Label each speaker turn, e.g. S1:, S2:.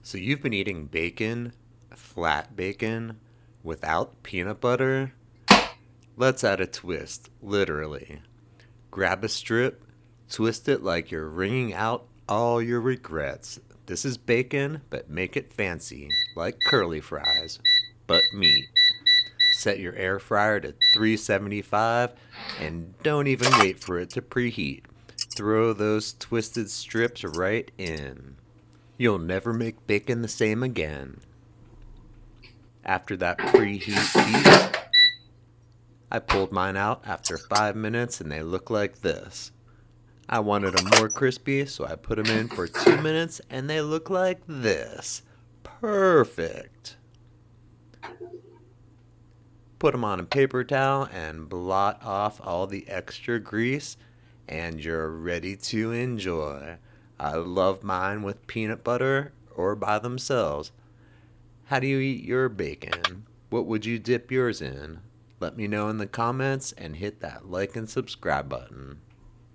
S1: So you've been eating bacon, flat bacon, without peanut butter? Let's add a twist, literally. Grab a strip, twist it like you're wringing out all your regrets. This is bacon, but make it fancy, like curly fries, but meat. Set your air fryer to 375 and don't even wait for it to preheat. Throw those twisted strips right in. You'll never make bacon the same again. After that preheat piece, I pulled mine out after 5 minutes and they look like this. I wanted them more crispy, so I put them in for 2 minutes and they look like this. Perfect. Put them on a paper towel and blot off all the extra grease, and you're ready to enjoy. I love mine with peanut butter or by themselves. How do you eat your bacon? What would you dip yours in? Let me know in the comments and hit that like and subscribe button.